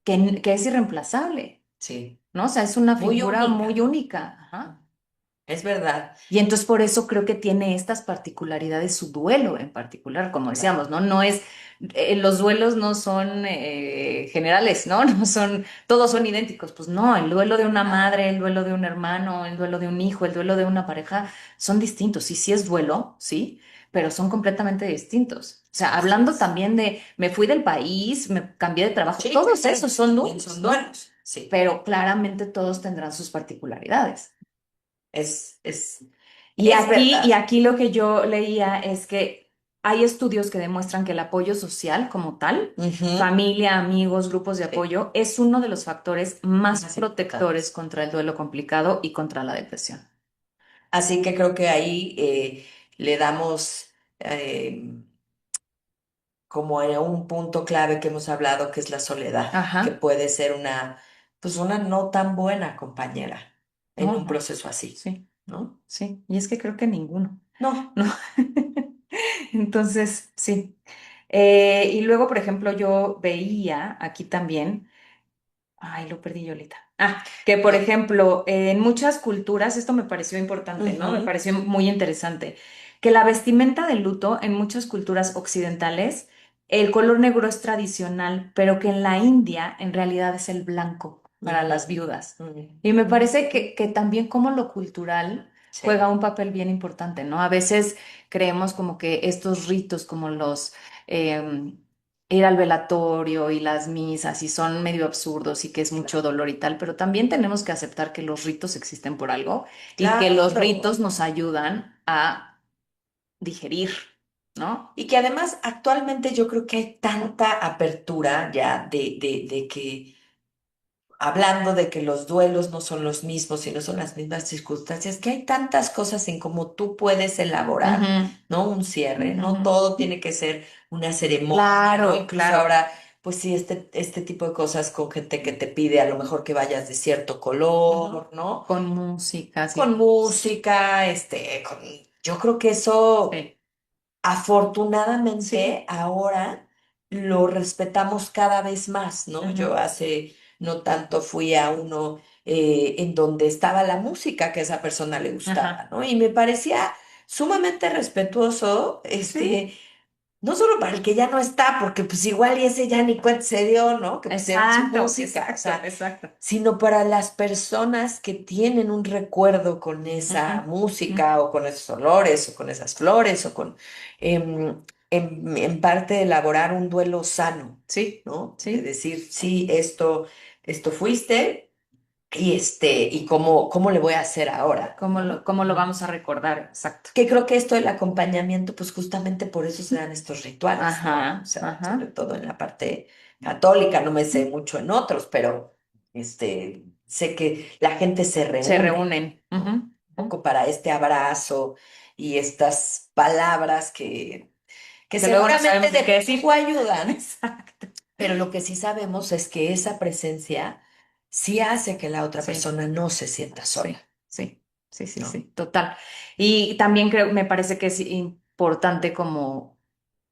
que es irreemplazable, sí, ¿no? O sea, es una muy figura única, muy ¿no? única. Ajá. Es verdad, Y entonces por eso creo que tiene estas particularidades, su duelo en particular, como claro, decíamos, ¿no? No es, los duelos no son generales, ¿no? No son, todos son idénticos. Pues no, el duelo de una nada. madre, el duelo de un hermano, el duelo de un hijo, el duelo de una pareja, son distintos. Sí, sí es duelo, sí, pero son completamente distintos. O sea, Así hablando es. también de, me fui del país, me cambié de trabajo, Sí, todos claro, esos son también duelos, son ¿no? duelos, sí. Pero claramente todos tendrán sus particularidades. Es, es, Y es y verdad. aquí lo que yo leía es que hay estudios que demuestran que el apoyo social como tal, Ujú. familia, amigos, grupos de Sí, apoyo, es uno de los factores más más protectores importantes. contra el duelo complicado y contra la depresión. Así que creo que ahí le damos como en un punto clave que hemos hablado, que es la soledad, que Ajá, puede ser pues una no tan buena compañera en no, un no, proceso así, sí, ¿no? sí. Y es que creo que ninguno, No. ¿no? Entonces, sí. Y luego, por ejemplo, yo veía aquí también. Ay, lo perdí, Yolita. Ah, que por No. ejemplo, en muchas culturas, esto me pareció importante, ¿no? Me Ujú, pareció muy interesante, que la vestimenta de luto en muchas culturas occidentales, el color negro es tradicional, pero que en la India en realidad es el blanco para las ujú, viudas. Y me ujú. parece que también como lo cultural juega Sí, un papel bien importante, ¿no? A veces creemos como que estos ritos como los... em, ir al velatorio y las misas y son medio absurdos y que es mucho claro. dolor y tal, pero también tenemos que aceptar que los ritos existen por algo y que los Claro. ritos nos ayudan a digerir, ¿no? Y que además actualmente yo creo que hay tanta apertura ya de que, hablando de que los duelos no son los mismos y no son las mismas circunstancias, que hay tantas cosas en cómo tú puedes elaborar, Ujú, ¿no? Un cierre, no ujú. todo tiene que ser una ceremonia, ¿no? Claro, Incluso claro. ahora pues sí, este tipo de cosas con gente que te pide a lo mejor que vayas de cierto Ujú. color, ¿no? Con música, Con sí. música, yo creo que eso, Sí. Sí. afortunadamente, ahora lo respetamos cada vez más, ¿no? Yo Ujú. hace no tanto fui a uno en donde estaba la música que a esa persona le gustaba, Ajá. ¿no? Y me parecía sumamente respetuoso, Sí. no solo para el que ya no está, porque pues igual y ese ya ni cuenta se dio, ¿no? Que pusieron su Exacto, música, o exacto, sea, exacto. sino para las personas que tienen un recuerdo con esa Ujú. Ujú. música o con esos olores o con esas flores o con, en parte, elaborar un duelo sano, Sí, ¿no? De sí. decir, sí, esto fuiste y cómo le voy a hacer ahora, ¿no? Cómo lo vamos a recordar? Exacto. Que creo que esto del acompañamiento, pues justamente por eso se dan estos rituales, ¿no? O Ajá, sea, sobre ajá. todo en la parte católica, no me sé mucho en otros, pero sé que la gente se Se reúne, reúnen. Ujú, ¿no? Un ujú. poco para este abrazo y estas palabras que Que luego no seguramente sabemos ni de qué poco decir. ayudan, Exacto. pero lo que sí sabemos es que esa presencia sí hace que la otra Sí. persona no se sienta sola, Sí, sí, sí, sí, ¿no? sí, total. Y también creo, me parece que es importante como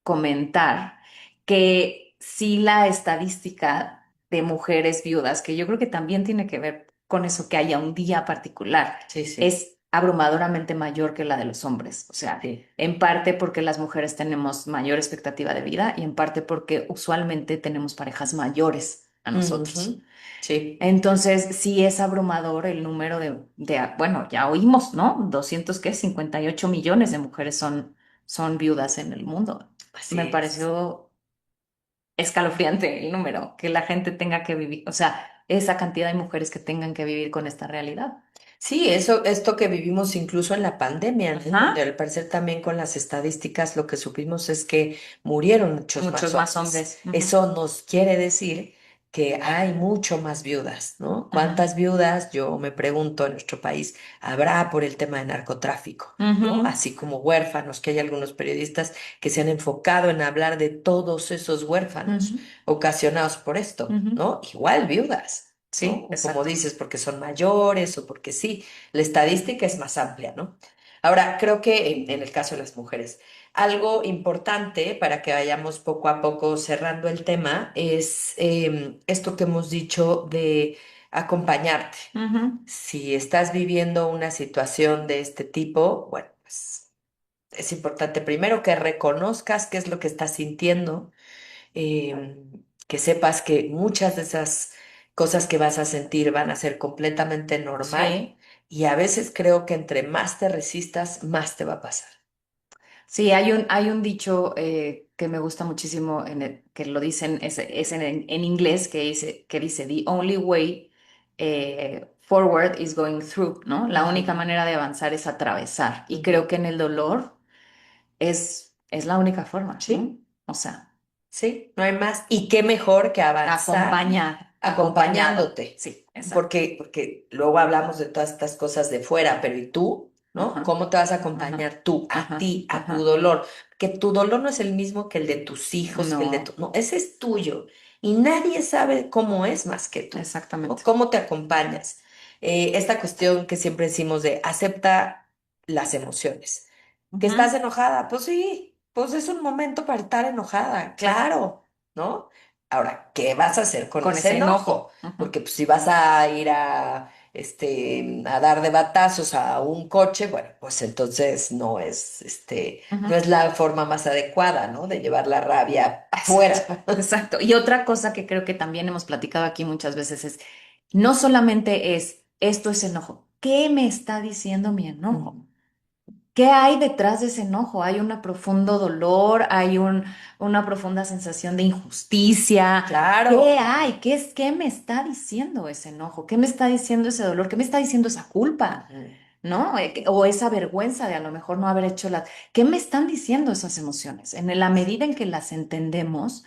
comentar que sí la estadística de mujeres viudas, que yo creo que también tiene que ver con eso, que haya un día particular, Sí, sí, es abrumadoramente mayor que la de los hombres. O sea, sí. en parte porque las mujeres tenemos mayor expectativa de vida y en parte porque usualmente tenemos parejas mayores a nosotros. Ujú, sí. Entonces, sí es abrumador el número bueno, ya oímos, ¿no? 200, ¿qué? 58 millones de mujeres son viudas en el mundo. Así Me es. pareció escalofriante el número, que la gente tenga que vivir, o sea, esa cantidad de mujeres que tengan que vivir con esta realidad. Sí, esto que vivimos incluso en la pandemia, ¿no? En donde Ajá. al parecer también con las estadísticas lo que supimos es que murieron muchos más Muchos más hombres. hombres. Ujú. Eso nos quiere decir que hay mucho más viudas, ¿no? Ajá. ¿Cuántas viudas, yo me pregunto, en nuestro país habrá por el tema de narcotráfico? ¿No? Ujú. Así como huérfanos, que hay algunos periodistas que se han enfocado en hablar de todos esos huérfanos Ujú. ocasionados por esto, Ujú. ¿no? Igual viudas. ¿No? Sí, O como exacto. dices, porque son mayores o porque sí, la estadística es más amplia, ¿no? Ahora, creo que en el caso de las mujeres, algo importante para que vayamos poco a poco cerrando el tema es esto que hemos dicho de acompañarte. Ujú. Si estás viviendo una situación de este tipo, bueno, pues es importante primero que reconozcas qué es lo que estás sintiendo, que sepas que muchas de esas cosas que vas a sentir van a ser completamente normal Sí. y a veces creo que entre más te resistas, más te va a pasar. Sí, hay un dicho que me gusta muchísimo, que lo dicen, es en inglés, que dice, The only way forward is going through, ¿no? La única Ujú. manera de avanzar es atravesar. Y creo Ujú. que en el dolor es la única forma, ¿no? Sí, O sea, sí, no hay más. Y qué mejor que avanzar acompañar, acompañado. acompañándote, Sí, exacto. porque luego hablamos de todas estas cosas de fuera, pero ¿y tú? ¿No? Ajá, ¿Cómo te vas a ajá, acompañar tú, a ajá, ti, a tu ajá. dolor? Que tu dolor no es el mismo que el de tus hijos, que el de tu... No, No, ese es tuyo. Y nadie sabe cómo es más que tú, ¿no? exactamente. ¿Cómo te acompañas? Esta cuestión que siempre decimos de acepta las emociones. ¿Que estás Ujú. enojada? Pues sí, pues es un momento para estar enojada, claro, ¿no? Ahora, ¿qué vas a hacer con Con ese ese enojo? enojo. Ujú, Porque pues, si vas a ir a dar de batazos a un coche, bueno, pues entonces no ujú. es la forma más adecuada, ¿no? De llevar la rabia Exacto, afuera. exacto. Y otra cosa que creo que también hemos platicado aquí muchas veces es, no solamente es, esto es enojo, ¿qué me está diciendo mi enojo? Mm, ¿Qué hay detrás de ese enojo? Hay un profundo dolor, una profunda sensación de injusticia. ¿Qué claro. hay? ¿Qué me está diciendo ese enojo? ¿Qué me está diciendo ese dolor? ¿Qué me está diciendo esa culpa? Ujú. ¿No? O esa vergüenza de a lo mejor no haber hecho ¿Qué me están diciendo esas emociones? En la medida en que las entendemos,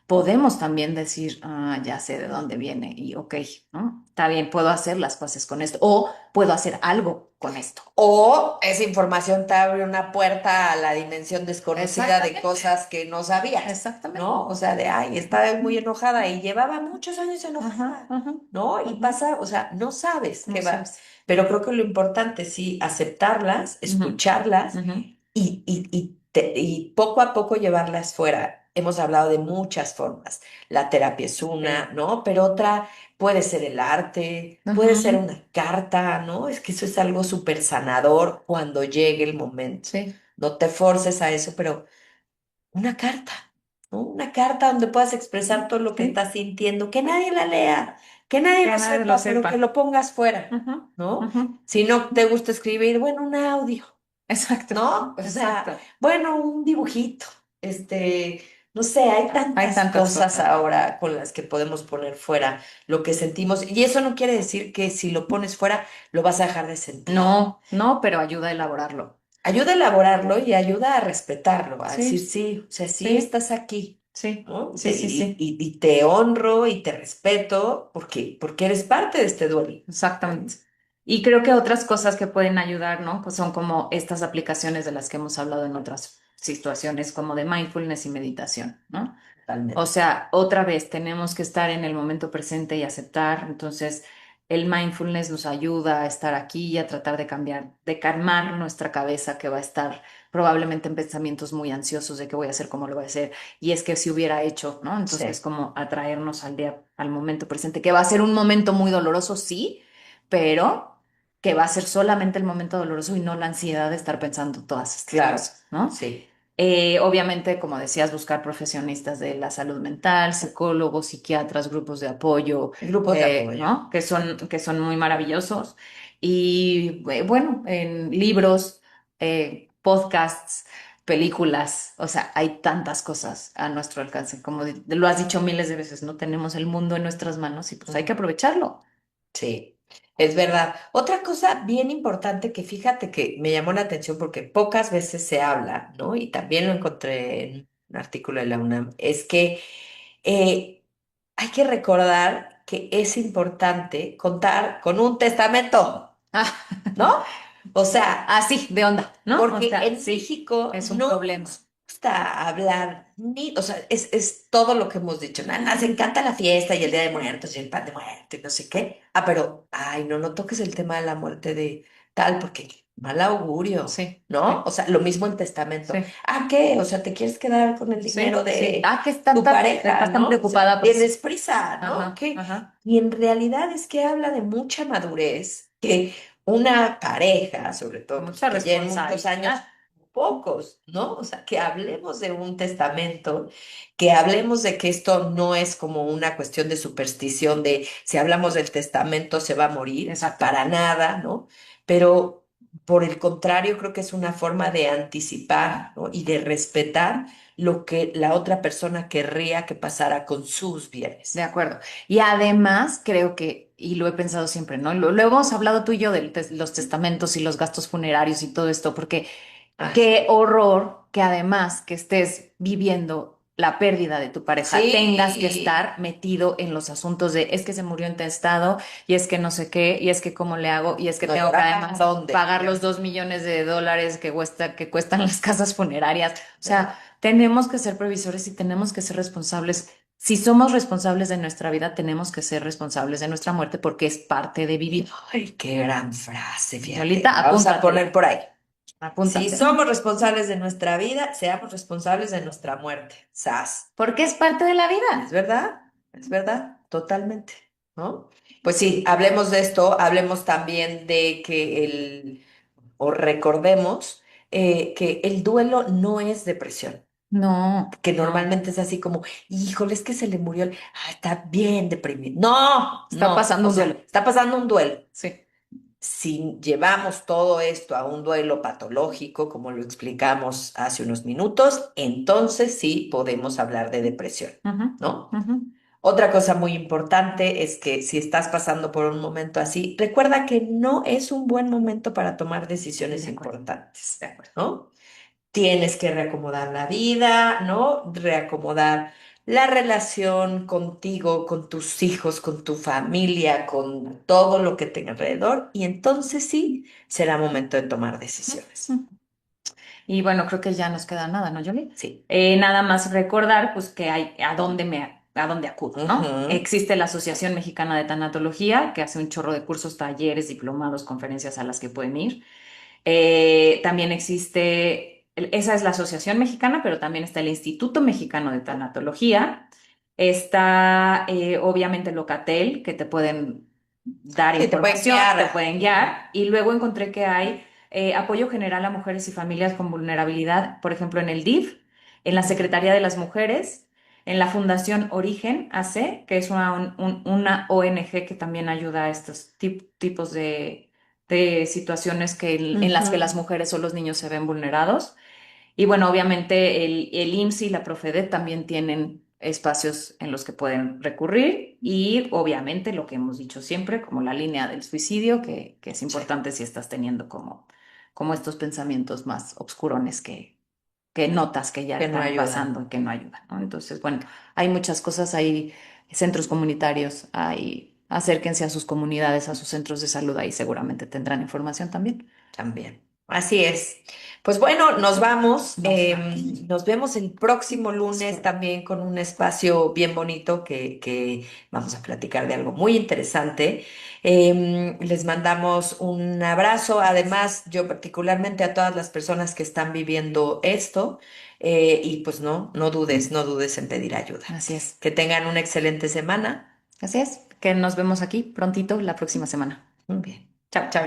podemos también decir, ah, ya sé de dónde viene y ok, ¿no? Está bien, puedo hacer las cosas con esto o puedo hacer algo con esto. O esa información te abre una puerta a la dimensión desconocida de Exactamente, cosas que no sabías, exactamente. ¿no? O sea, de, ay, estaba muy enojada y llevaba muchos años Ajá, enojada, ajá, ¿no? Y ajá. pasa, o sea, no sabes No qué va. sabes. Pero creo que lo importante es sí aceptarlas, Ujú, escucharlas ujú. y poco a poco llevarlas fuera. Hemos hablado de muchas formas. La terapia es una, Sí. ¿no? Pero otra puede ser el arte, puede ser Ujú, una carta, ¿no? Es que eso es algo súper sanador cuando llegue el momento. sí, No te forces a eso, pero una carta, ¿no? Una carta donde puedas expresar todo lo que sí. estás sintiendo, que nadie la lea, que nadie Que lo nadie lo sepa, pero que sepa. lo pongas fuera, Ujú, ¿no? ujú. Si no te gusta escribir, bueno, un audio. Exacto, ¿No? O sea, exacto. bueno, un dibujito. No sé, hay Hay tantas tantas cosas cosas. ahora con las que podemos poner fuera lo que sentimos. Y eso no quiere decir que si lo pones fuera, lo vas a dejar de sentir. No, no, pero ayuda a elaborarlo. Ayuda a elaborarlo y ayuda a respetarlo, a decir Sí, sí, o sea, sí sí, estás aquí, sí, ¿no? sí, sí, sí. Y te honro y te respeto porque eres parte de este duelo. Exactamente. Y creo que otras cosas que pueden ayudar, ¿no? Pues son como estas aplicaciones de las que hemos hablado en otras situaciones, como de mindfulness y meditación, ¿no? O Totalmente. sea, otra vez tenemos que estar en el momento presente y aceptar. Entonces, el mindfulness nos ayuda a estar aquí y a tratar de cambiar, de calmar nuestra cabeza que va a estar probablemente en pensamientos muy ansiosos de qué voy a hacer, cómo lo voy a hacer. Y es que si hubiera hecho, ¿no? Entonces, Sí, como atraernos al día, al momento presente, que va a ser un momento muy doloroso, sí, pero que va a ser solamente el momento doloroso y no la ansiedad de estar pensando todas estas claro, cosas, ¿no? sí. Obviamente, como decías, buscar profesionistas de la salud mental, psicólogos, psiquiatras, grupos de apoyo, Grupos de apoyo. ¿no? Que son muy maravillosos. Y bueno, en libros, podcasts, películas, o sea, hay tantas cosas a nuestro alcance. Como lo has dicho miles de veces, no tenemos el mundo en nuestras manos y pues hay que aprovecharlo. Sí, es verdad. Otra cosa bien importante que fíjate que me llamó la atención porque pocas veces se habla, ¿no? Y también lo encontré en un artículo de la UNAM, es que eh, hay que recordar que es importante contar con un testamento, Ah, ¿no? O sea, así, de onda, ¿no? O porque sea, en sí, México es un no problema. nos gusta hablar, ni, o sea, es todo lo que hemos dicho. Nos encanta la fiesta y el Día de Muertos y el pan de muerto y no sé qué. Ah, pero, ay, no, no toques el tema de la muerte de tal, porque mal augurio, Sí, ¿no? sí, O sea, lo mismo en testamento. sí. Ah, ¿qué? O sea, te quieres quedar con el dinero Sí, sí. de Ah, que tu pareja, estás tan ¿no? O sea, preocupada, pues. tienes prisa, ¿no? Ajá, ¿Qué? ajá. Y en realidad es que habla de mucha madurez, que una pareja, sobre todo, pues Mucha que lleven muchos años, responsabilidad. pocos, ¿no? O sea, que hablemos de un testamento, que hablemos de que esto no es como una cuestión de superstición de si hablamos del testamento se va a morir, Exacto. para nada, ¿no? Pero por el contrario, creo que es una forma de anticipar, ¿no? Y de respetar lo que la otra persona querría que pasara con sus De bienes. acuerdo. Y además creo que, y lo he pensado siempre, ¿no? Lo hemos hablado tú y yo de los testamentos y los gastos funerarios y todo esto, porque Ay, qué horror que además que estés viviendo la pérdida de tu pareja, tengas que sí, estar metido en los asuntos de es que se murió en tal estado y es que no sé qué y es que cómo le hago y es que no, ¿y tengo que ahora además dónde? pagar los 2 millones de dólares que cuestan las casas funerarias. O sea, tenemos que ser previsores y tenemos que ser responsables. Si somos responsables de nuestra vida, tenemos que ser responsables de nuestra muerte porque es parte de vivir. Ay, qué gran frase, fíjate. Yolita, La vamos a apúntatela, poner por ahí. Si apúntatela. somos responsables de nuestra vida, seamos responsables de nuestra muerte. ¡Sas! Porque es parte de la Es vida. verdad, es verdad, totalmente, ¿no? Pues sí, hablemos de esto, hablemos también de que o recordemos que el duelo no es depresión, No, que no. normalmente es así como, híjole, es que se le murió está bien deprimido. No, Está no, pasando o un sea, duelo. está pasando un duelo. Sí. Si llevamos todo esto a un duelo patológico, como lo explicamos hace unos minutos, entonces sí podemos hablar de depresión, Ujú, ¿no? ujú. Otra cosa muy importante es que si estás pasando por un momento así, recuerda que no es un buen momento para tomar decisiones De acuerdo, importantes, de acuerdo. ¿no? Tienes que reacomodar la vida, ¿no? Reacomodar la relación contigo, con tus hijos, con tu familia, con todo lo que tenga alrededor, y entonces sí será momento de tomar decisiones. Y bueno, creo que ya nos queda nada, ¿no, Yoli? Sí. Nada más recordar, pues, que hay a dónde acudo, ¿no? Ujú. Existe la Asociación Mexicana de Tanatología, que hace un chorro de cursos, talleres, diplomados, conferencias a las que pueden ir. También existe, esa es la Asociación Mexicana, pero también está el Instituto Mexicano de Tanatología. Está, obviamente, Locatel, que te pueden dar Sí, te pueden información, te guiar. pueden Ujú. guiar. Y luego encontré que hay apoyo general a mujeres y familias con vulnerabilidad, por ejemplo, en el DIF, en la Ujú. Secretaría de las Mujeres, en la Fundación Origen AC, que es una ONG que también ayuda a estos tipos de situaciones en las que las Ujú. mujeres o los niños se ven vulnerados. Y bueno, obviamente el IMSS y la Profedet también tienen espacios en los que pueden recurrir y obviamente lo que hemos dicho siempre, como la línea del suicidio, que es Sí, importante si estás teniendo como estos pensamientos más obscurones que notas que ya que no están ayudan. pasando y que no ayudan, ¿no? Entonces, bueno, hay muchas cosas, hay centros comunitarios, acérquense a sus comunidades, a sus centros de salud, ahí seguramente tendrán información también. También. Así es. Pues bueno, nos vamos. Nos vamos. Nos vemos el próximo lunes también con un espacio bien bonito que vamos a platicar de algo muy interesante. Les mandamos un abrazo. Además, yo particularmente a todas las personas que están viviendo esto. Y pues no dudes, no dudes en pedir ayuda. Así es. Que tengan una excelente semana. Así es. Que nos vemos aquí prontito la próxima semana. Muy bien. Chao, chao.